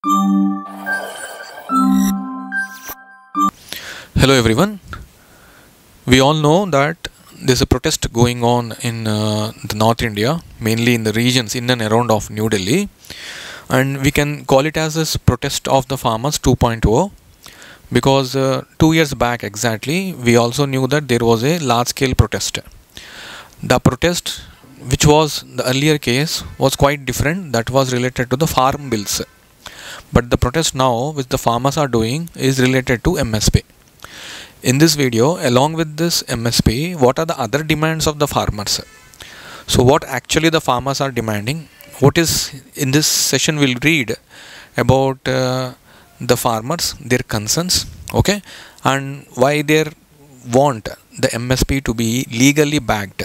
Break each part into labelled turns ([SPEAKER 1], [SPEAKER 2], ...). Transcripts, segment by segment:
[SPEAKER 1] Hello everyone. We all know that there's a protest going on in the North India, mainly in the regions in and around of New Delhi, and we can call it as a protest of the farmers 2.0 because 2 years back exactly we also knew that there was a large scale protest. The protest which was the earlier case was quite different, that was related to the farm bills, but the protest now which the farmers are doing is related to MSP. In this video, along with this MSP, what are the other demands of the farmers? So what actually the farmers are demanding? What is in this session we'll read about the farmers, their concerns, okay, and why they want the MSP to be legally backed,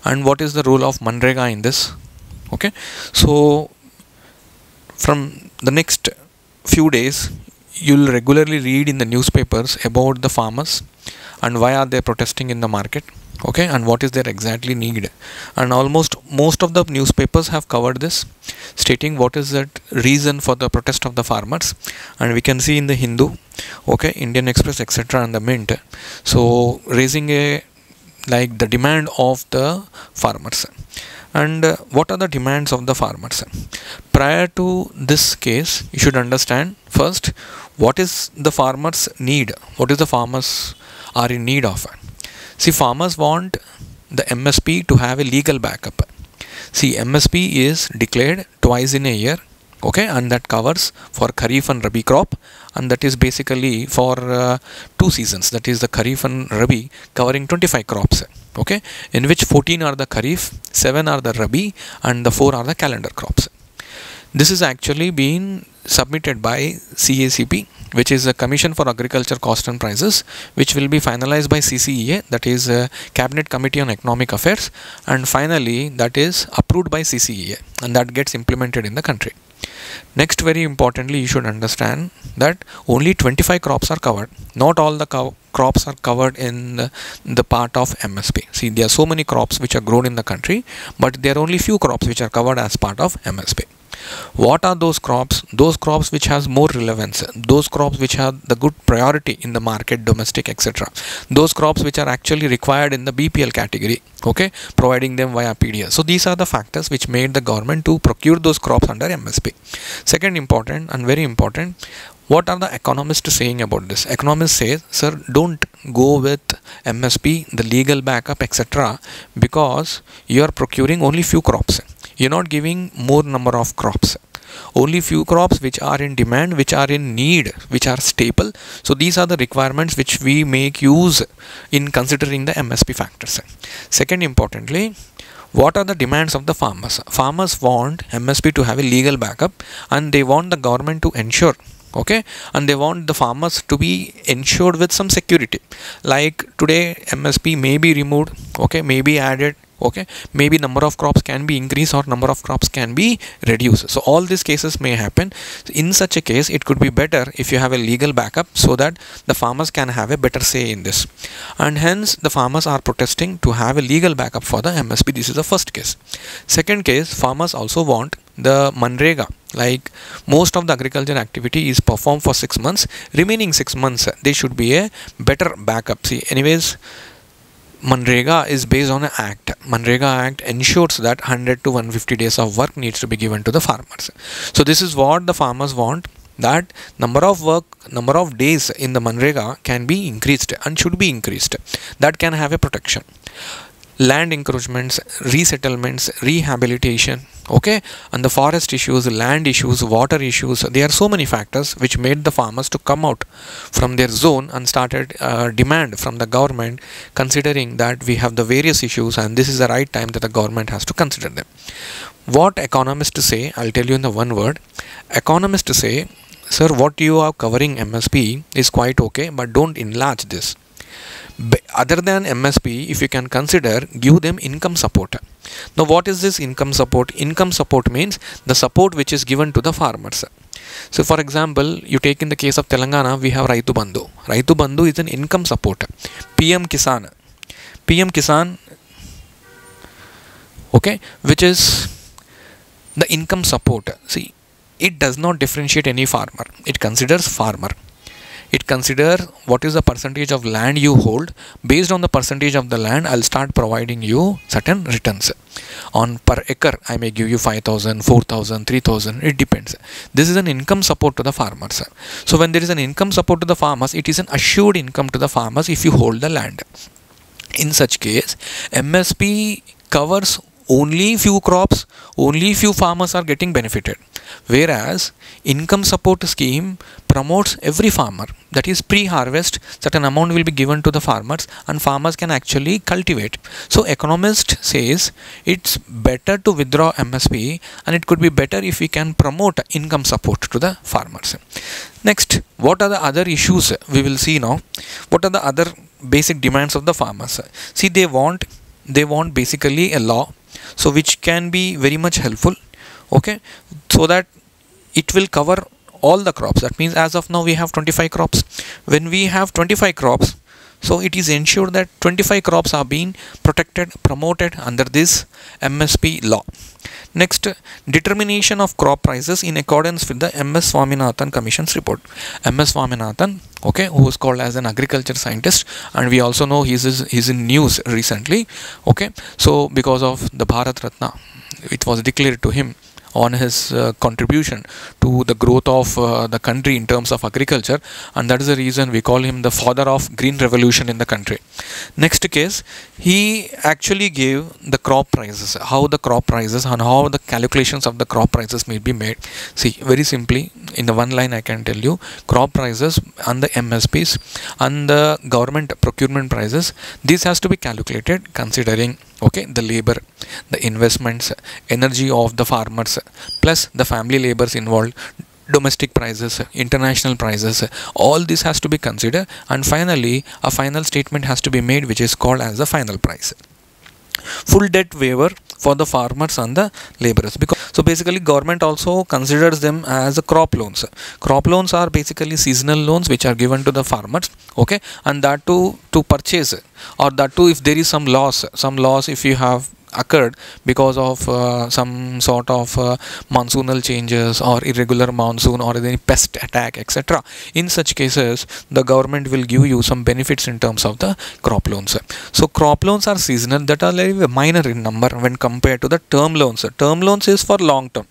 [SPEAKER 1] and what is the role of mgnrega in this, okay. So from the next few days you'll regularly read in the newspapers about the farmers and why are they protesting in the market, okay, and what is their exactly need, and almost most of the newspapers have covered this, stating what is that reason for the protest of the farmers. And we can see in the Hindu, okay, Indian Express, etc., and the Mint, so raising a like the demand of the farmers. And what are the demands of the farmers? Prior to this case, you should understand first what is the farmers need, what is the farmers are in need of. See, farmers want the MSP to have a legal backup. See, MSP is declared twice in a year, okay, and that covers for Kharif and Rabi crop, and that is basically for 2 seasons, that is the Kharif and Rabi, covering 25 crops, okay, in which 14 are the Kharif, 7 are the Rabi, and the 4 are the calendar crops. This is actually been submitted by CACP, which is a Commission for Agriculture Cost and Prices, which will be finalized by CCEA, that is Cabinet Committee on Economic Affairs, and finally that is approved by CCEA, and that gets implemented in the country. Next, very importantly, you should understand that only 25 crops are covered. Not all the crops are covered in the part of MSP. See, there are so many crops which are grown in the country, but there are only few crops which are covered as part of MSP. What are those crops? Those crops which has more relevance, those crops which have the good priority in the market, domestic, etc. Those crops which are actually required in the BPL category, okay, providing them via PDS. So these are the factors which made the government to procure those crops under MSP. Second important and very important, what are the economists saying about this? Economists say, sir, don't go with MSP, the legal backup, etc., because you are procuring only few crops. You're not giving more number of crops. Only few crops which are in demand, which are in need, which are staple. So these are the requirements which we make use in considering the MSP factors. Second, importantly, what are the demands of the farmers? Farmers want MSP to have a legal backup, and they want the government to ensure, okay, and they want the farmers to be ensured with some security. Like today MSP may be removed, okay, may be added, okay, maybe number of crops can be increased or number of crops can be reduced. So all these cases may happen. In such a case, it could be better if you have a legal backup so that the farmers can have a better say in this, and hence the farmers are protesting to have a legal backup for the MSP. This is the first case. Second case, farmers also want the mgnrega, like most of the agriculture activity is performed for 6 months, remaining 6 months there should be a better backup. See, anyways, mgnrega is based on an act. Mgnrega Act ensures that 100 to 150 days of work needs to be given to the farmers. So this is what the farmers want, that number of days in the mgnrega can be increased and should be increased. That can have a protection. Land encroachments, resettlements, rehabilitation, okay, and the forest issues, land issues, water issues. There are so many factors which made the farmers to come out from their zone and started demand from the government, considering that we have the various issues and this is the right time that the government has to consider them. What economists say, I'll tell you in the one word. Economists say, sir, what you are covering MSP is quite okay, but don't enlarge this. Other than MSP, if you can consider, give them income support. Now what is this income support? Income support means the support which is given to the farmers. So for example, you take in the case of Telangana, we have Raitu Bandhu. Raitu Bandhu is an income support. PM Kisan, okay, which is the income support. See, it does not differentiate any farmer. It considers farmer. It considers what is the percentage of land you hold. Based on the percentage of the land, I'll start providing you certain returns. On per acre, I may give you 5,000, 4,000, 3,000. It depends. This is an income support to the farmers. So when there is an income support to the farmers, it is an assured income to the farmers if you hold the land. In such case, MSP covers only few crops, only few farmers are getting benefited. Whereas income support scheme promotes every farmer, that is pre-harvest certain amount will be given to the farmers and farmers can actually cultivate. So economist says it's better to withdraw MSP and it could be better if we can promote income support to the farmers. Next, what are the other issues we will see now? What are the other basic demands of the farmers? See, they want basically a law, so which can be very much helpful, okay, so that it will cover all the crops. That means as of now we have 25 crops. When we have 25 crops, so it is ensured that 25 crops are being protected, promoted under this MSP law. Next, determination of crop prices in accordance with the MS Swaminathan Commission's report. MS Swaminathan, okay, who is called as an agriculture scientist, and we also know he's in news recently, okay. So because of the Bharat Ratna, it was declared to him on his contribution to the growth of the country in terms of agriculture, and that is the reason we call him the father of green revolution in the country. Next case, he actually gave the crop prices, how the crop prices and how the calculations of the crop prices may be made. See, very simply, in the one line I can tell you, crop prices and the MSPs and the government procurement prices, this has to be calculated considering, okay, the labor, the investments, energy of the farmers, plus the family labors involved, domestic prices, international prices, all this has to be considered, and finally a final statement has to be made which is called as the final price. Full debt waiver for the farmers and the laborers, because so basically government also considers them as crop loans. Crop loans are basically seasonal loans which are given to the farmers, okay, and that to purchase, or that too if there is some loss if you have occurred because of some sort of monsoonal changes or irregular monsoon or any pest attack, etc. In such cases, the government will give you some benefits in terms of the crop loans. So crop loans are seasonal, that are very minor in number when compared to the term loans. Term loans is for long term.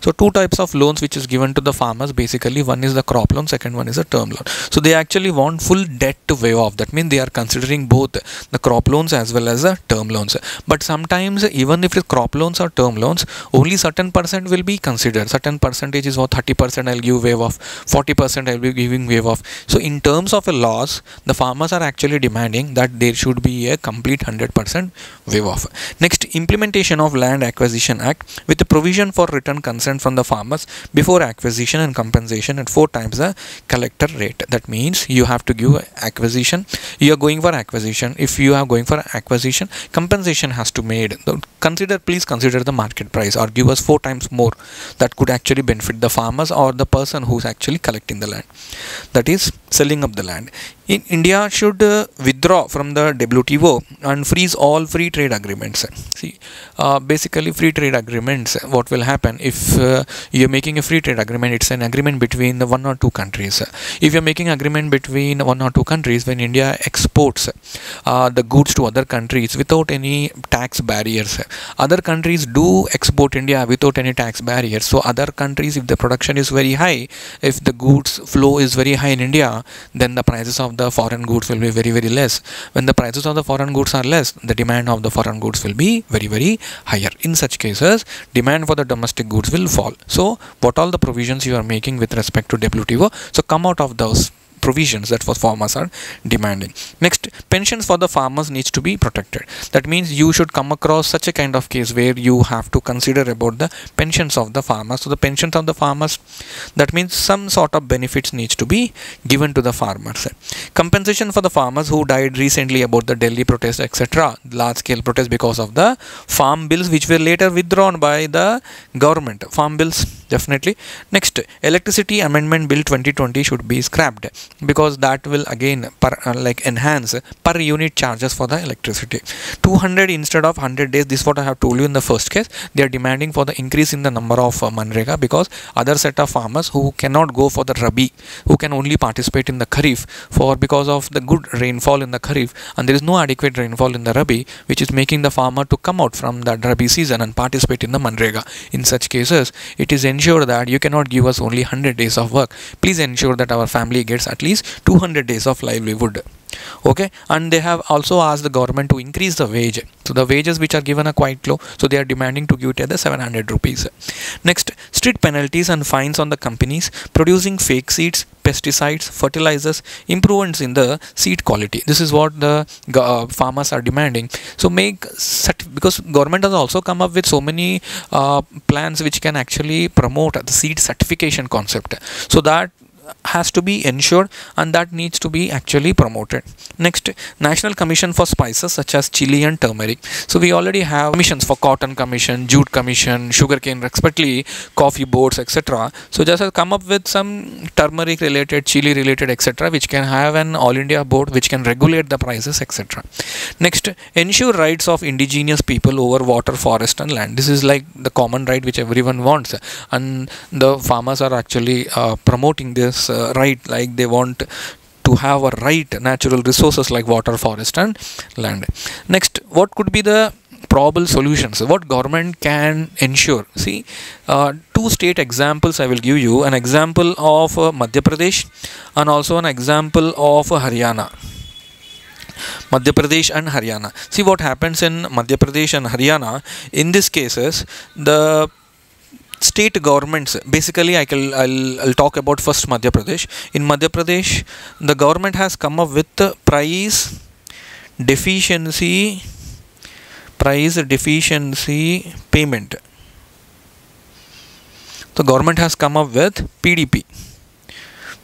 [SPEAKER 1] So two types of loans which is given to the farmers, basically one is the crop loan, second one is a term loan. So they actually want full debt to waive off. That means they are considering both the crop loans as well as the term loans. But sometimes even if the crop loans or term loans, only certain percent will be considered. Certain percentage is 30% I'll give waive off, 40% I'll be giving waive off. So in terms of a loss, the farmers are actually demanding that there should be a complete 100% waive off. Next, implementation of Land Acquisition Act with a provision for return consent from the farmers before acquisition and compensation at 4 times the collector rate. That means you have to give acquisition, you are going for acquisition. If you are going for acquisition, compensation has to be made. Please consider the market price or give us 4 times more. That could actually benefit the farmers or the person who is actually collecting the land, that is selling up the land. In India should withdraw from the WTO and freeze all free trade agreements. See, basically free trade agreements, what will happen if you are making a free trade agreement, it's an agreement between the 1 or 2 countries. If you are making agreement between 1 or 2 countries, when India exports the goods to other countries without any tax barriers, other countries do export India without any tax barriers. So other countries, if the production is very high, if the goods flow is very high in India, then the prices of the foreign goods will be very, very less. When the prices of the foreign goods are less, the demand of the foreign goods will be very, very higher. In such cases, demand for the domestic goods will fall. So what all the provisions you are making with respect to WTO, so come out of those provisions that for farmers are demanding. Next, pensions for the farmers needs to be protected. That means you should come across such a kind of case where you have to consider about the pensions of the farmers. So the pensions of the farmers, that means some sort of benefits needs to be given to the farmers. Compensation for the farmers who died recently about the Delhi protest, etc. Large scale protest because of the farm bills which were later withdrawn by the government. Farm bills, definitely. Next, electricity amendment bill 2020 should be scrapped, because that will again enhance per unit charges for the electricity. 200 instead of 100 days. This is what I have told you in the first case. They are demanding for the increase in the number of mgnrega, because other set of farmers who cannot go for the rabi, who can only participate in the kharif because of the good rainfall in the kharif, and there is no adequate rainfall in the rabi, which is making the farmer to come out from the rabi season and participate in the mgnrega. In such cases, it is ensured that you cannot give us only 100 days of work. Please ensure that our family gets at least 200 days of livelihood. Okay, and they have also asked the government to increase the wage. So the wages which are given are quite low, so they are demanding to give it at the 700 rupees. Next, strict penalties and fines on the companies producing fake seeds, pesticides, fertilizers, improvements in the seed quality. This is what the farmers are demanding. So because government has also come up with so many plans which can actually promote the seed certification concept. So that has to be ensured, and that needs to be actually promoted. Next, National Commission for Spices such as chili and turmeric. So we already have commissions for cotton commission, jute commission, sugarcane, respectively, coffee boards, etc. So just have come up with some turmeric related, chili related, etc., which can have an all India board which can regulate the prices, etc. Next, ensure rights of indigenous people over water, forest and land. This is like the common right which everyone wants, and the farmers are actually promoting this right, like they want to have a right natural resources like water, forest and land. Next, what could be the probable solutions? What government can ensure? See, two state examples I will give you. An example of Madhya Pradesh and also an example of Haryana. Madhya Pradesh and Haryana. See what happens in Madhya Pradesh and Haryana. In these cases, the state governments, basically I'll talk about first Madhya Pradesh. In Madhya Pradesh, the government has come up with price deficiency payment. The government has come up with PDP,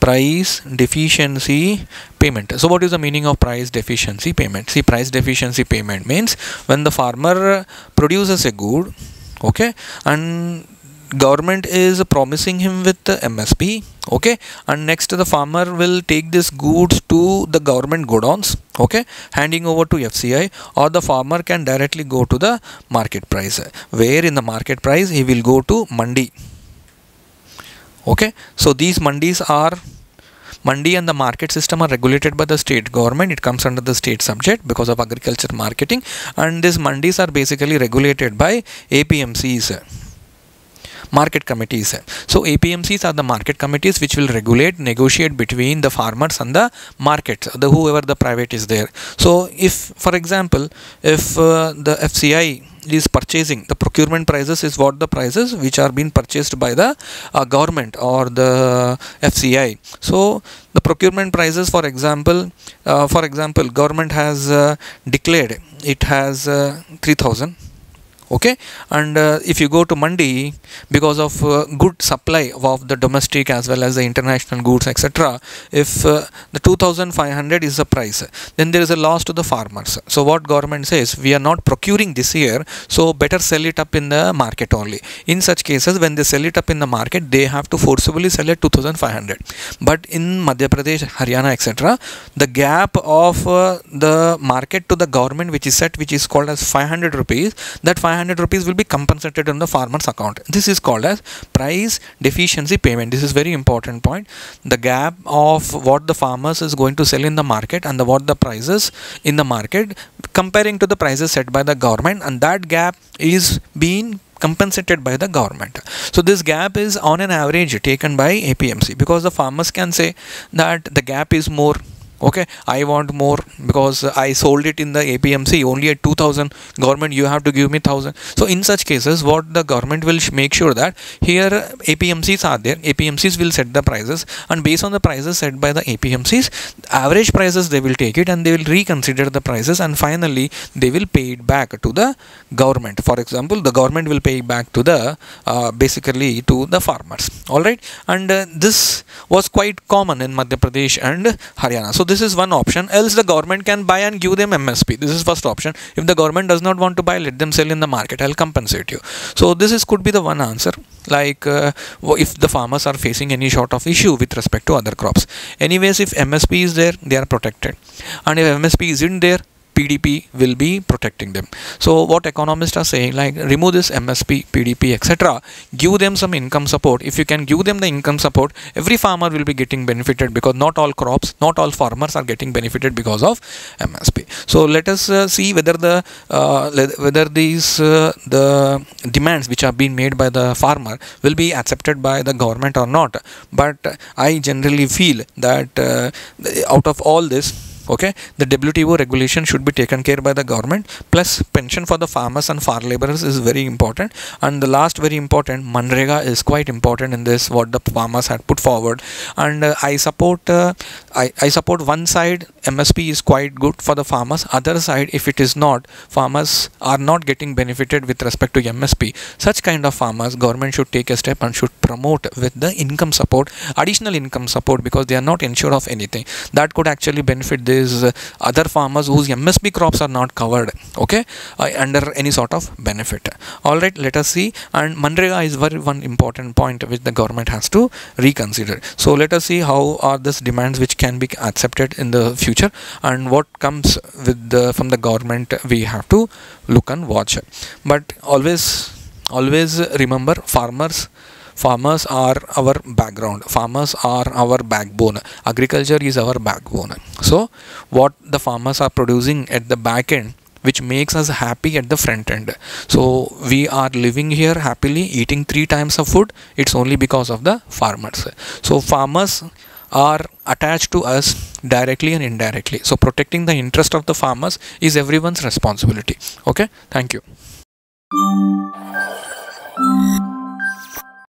[SPEAKER 1] price deficiency payment. So what is the meaning of price deficiency payment? See, price deficiency payment means when the farmer produces a good, okay, and government is promising him with the MSP, okay, and next the farmer will take this goods to the government godowns, okay, handing over to FCI, or the farmer can directly go to the market price, where in the market price he will go to mandi. Okay, so these mandis are mandi and the market system are regulated by the state government. It comes under the state subject because of agriculture marketing, and these mandis are basically regulated by APMCs, market committees. So APMCs are the market committees which will regulate, negotiate between the farmers and the market, whoever the private is there. So if, for example, if the FCI is purchasing, the procurement prices is what the prices which are being purchased by the government or the FCI. So the procurement prices, for example, government has declared it has 3,000. Okay, and if you go to mandi, because of good supply of the domestic as well as the international goods, etc., if the 2,500 is the price, then there is a loss to the farmers. So what government says, we are not procuring this year, so better sell it up in the market only. In such cases, when they sell it up in the market, they have to forcibly sell at 2,500. But in Madhya Pradesh, Haryana, etc., the gap of the market to the government which is set, which is called as 500 rupees, that 500 rupees will be compensated on the farmer's account. This is called as price deficiency payment. This is very important point. The gap of what the farmers is going to sell in the market and what the prices in the market comparing to the prices set by the government, and that gap is being compensated by the government. So this gap is on an average taken by APMC, because the farmers can say that the gap is more. Okay, I want more because I sold it in the APMC only at 2,000. Government, you have to give me 1,000. So in such cases, what the government will make sure that here APMCs are there. APMCs will set the prices, and based on the prices set by the APMCs, average prices they will take it and they will reconsider the prices, and finally they will pay it back to the government. For example, the government will pay it back to the basically to the farmers. All right, and this was quite common in Madhya Pradesh and Haryana. So this this is one option. Else the government can buy and give them MSP. This is first option. If the government does not want to buy, let them sell in the market. I'll compensate you. So this is could be the one answer. Like if the farmers are facing any sort of issue with respect to other crops. Anyways, if MSP is there, they are protected, and if MSP isn't there, PDP will be protecting them. So what economists are saying, like remove this MSP, PDP, etc. Give them some income support. If you can give them the income support, every farmer will be getting benefited, because not all crops, not all farmers are getting benefited because of MSP. So let us see whether the demands which have been made by the farmer will be accepted by the government or not. But I generally feel that out of all this, okay, the WTO regulation should be taken care by the government, plus pension for the farmers and farm laborers is very important, and the last very important, MGNREGA is quite important in this, what the farmers had put forward. And I support one side, MSP is quite good for the farmers. Other side, if it is not, farmers are not getting benefited with respect to MSP. Such kind of farmers, government should take a step and should promote with the income support, additional income support, because they are not insured of anything. That could actually benefit these other farmers whose MSP crops are not covered, okay, under any sort of benefit. All right, let us see. And MGNREGA is one important point which the government has to reconsider. So let us see how are these demands which can be accepted in the future, and what comes with from the government we have to look and watch. But always remember, farmers are our background, farmers are our backbone, agriculture is our backbone. So what the farmers are producing at the back end, which makes us happy at the front end. So we are living here happily, eating 3 times of food, it's only because of the farmers. So farmers are attached to us directly and indirectly. So protecting the interest of the farmers is everyone's responsibility. Okay, thank you.